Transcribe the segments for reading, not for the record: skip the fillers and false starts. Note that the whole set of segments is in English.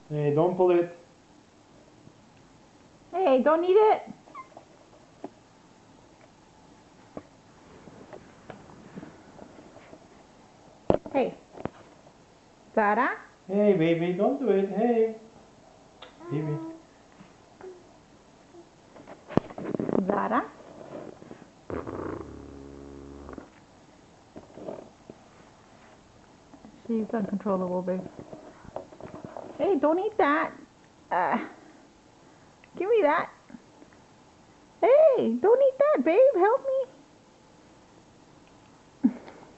Hey, don't pull it. Hey, don't eat it. Hey, Zara. Hey, baby, don't do it. Hey, baby. Zara. She's uncontrollable, babe. Hey, don't eat that. Uh, give me that. Hey, don't eat that, babe. Help me.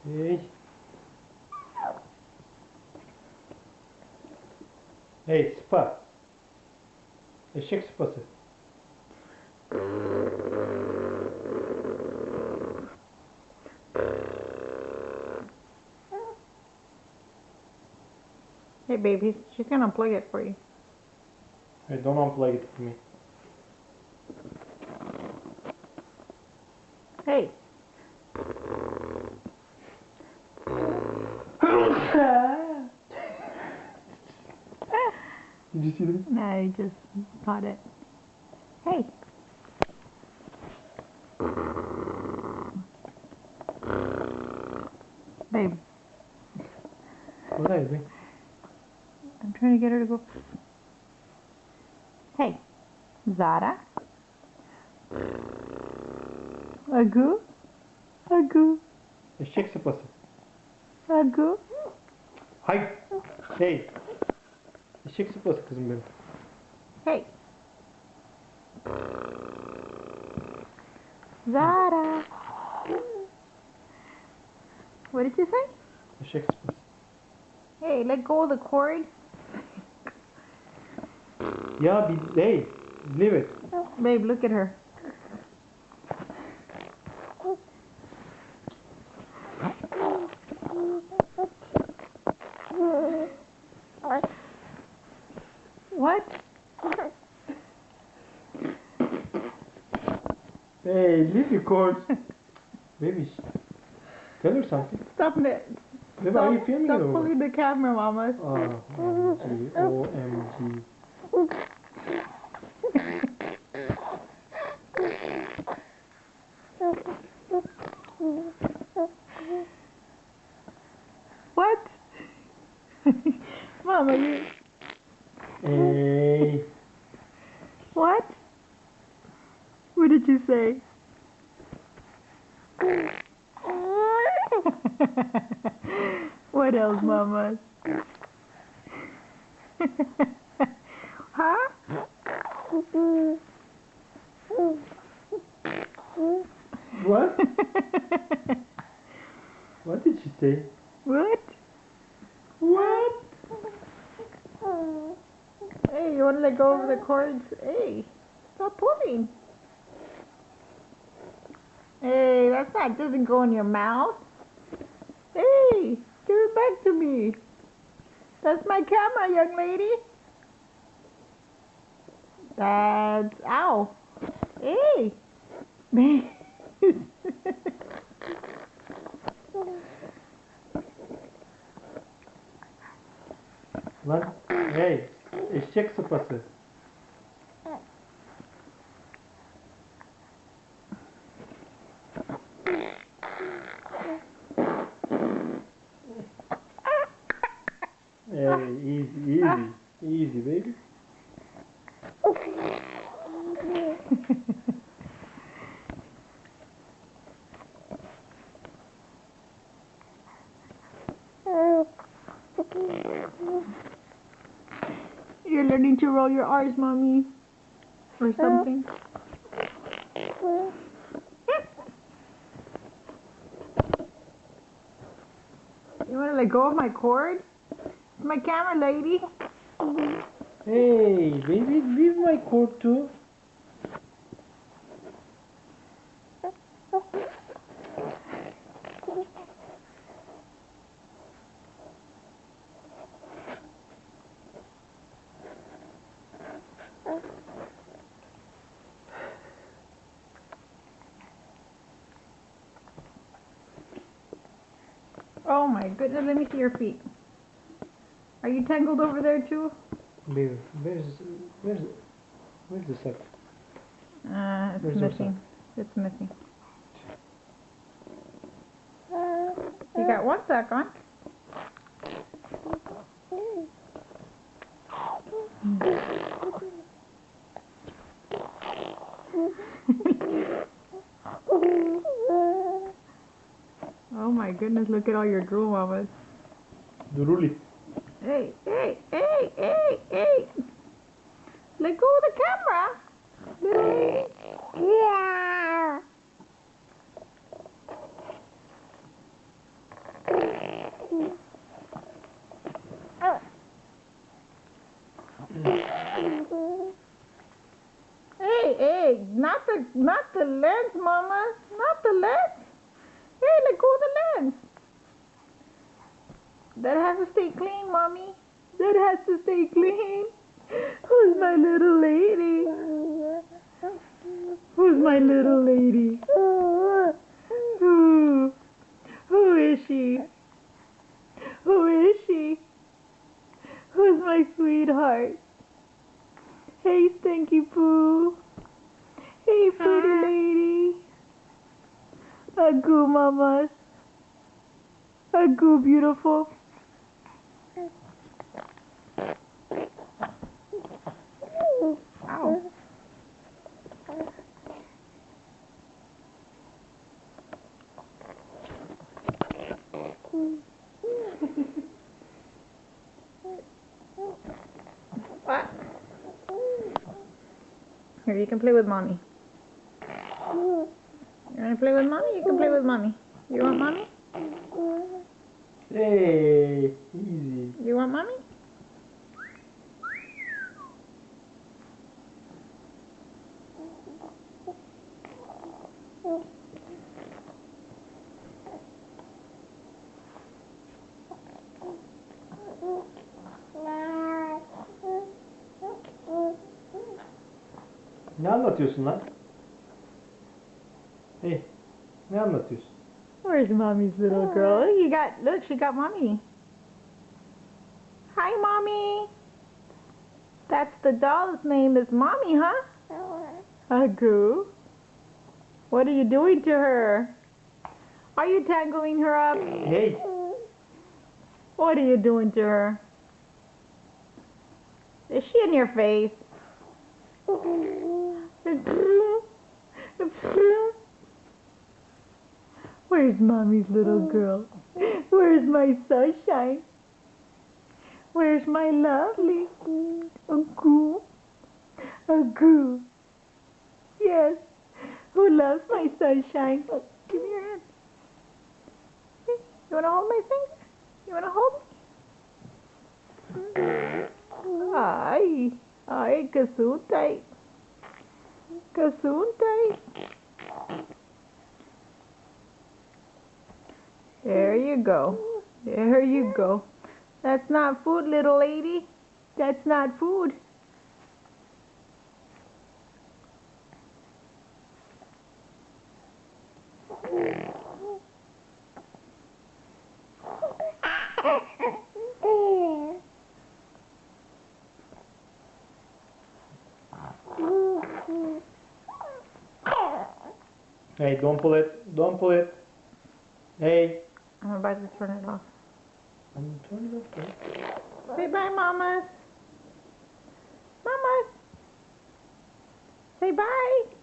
Hey. Hey, sıpa. Eşek sıpası. Hey, baby, she's gonna unplug it for you. Hey, don't unplug it for me. Hey. Did you see them? No, I just caught it. Hey. Babe, What are they? I'm trying to get her to go. Hey, Zara. Agu. Agu. Eşek sıpası. Agu. Hay. Hey. Eşek sıpası kızım benim. Hey. Zara. What did you say? Eşek sıpası. Hey, let go of the cord. Ya hey. Leave it. Babe, look at her. What? Hey, leave the cord. Baby, tell her something. Stop it. Baby, are you filming it Stop or what? pulling the camera, Mama. OMG, OMG. What? Mama, you. Hey. What? What did you say? What else, Mama? Huh? What? What did she say? What? What? Hey, you want to let go of the cords? Hey, stop pulling. Hey, that's not, doesn't go in your mouth. Hey, give it back to me. That's my camera, young lady. That's, ow. Hey. Lan, hey, eşek sıpası. Hey, easy, easy, easy, baby. You're learning to roll your R's, Mommy. Or something. You want to let go of my cord? It's my camera, lady. Hey, baby, leave my cord too. Oh my goodness, let me see your feet. Are you tangled over there too? Baby, where's the sock? It's Where's your missing. It's missing. You got one sock on. Oh my goodness, look at all your drool mamas. Duruli. Hey, hey, hey, hey, hey. Let go of the camera. Yeah. Hey, hey, not the lens, mama. Not the lens. Hey, let go of the lens. That has to stay clean, mommy. That has to stay clean. Who's my little lady? Who's my little lady? Who? Who is she? Who is she? Who's my sweetheart? Hey, Stinky Poo. Hey, pretty lady. A goo, mamas. A goo, beautiful. Ow. What? Here, you can play with mommy. You want to play with mommy? You can play with mommy. You want mommy? Hey, easy. You want mommy? Ne anlatıyorsun lan? Hey, ne anlatıyorsun? Where's mommy's little girl? Look, she got mommy. Hi, mommy. That's the doll's name is mommy, huh? Agoo. What are you doing to her? Are you tangling her up? Hey, What are you doing to her? Is she in your face? Where's mommy's little girl? Where's my sunshine? Where's my lovely? Agoo. Agoo. Yes. Who loves my sunshine? Give me your hand. Hey, you want to hold my finger? You want to hold me? Ay. Ay, kasuntay. Kasuntay. There you go. There you go. That's not food, little lady. That's not food. hey, don't pull it. Don't pull it. Hey. I'm about to turn it off. I'm turning it off. Say bye, mamas. Mamas. Say bye.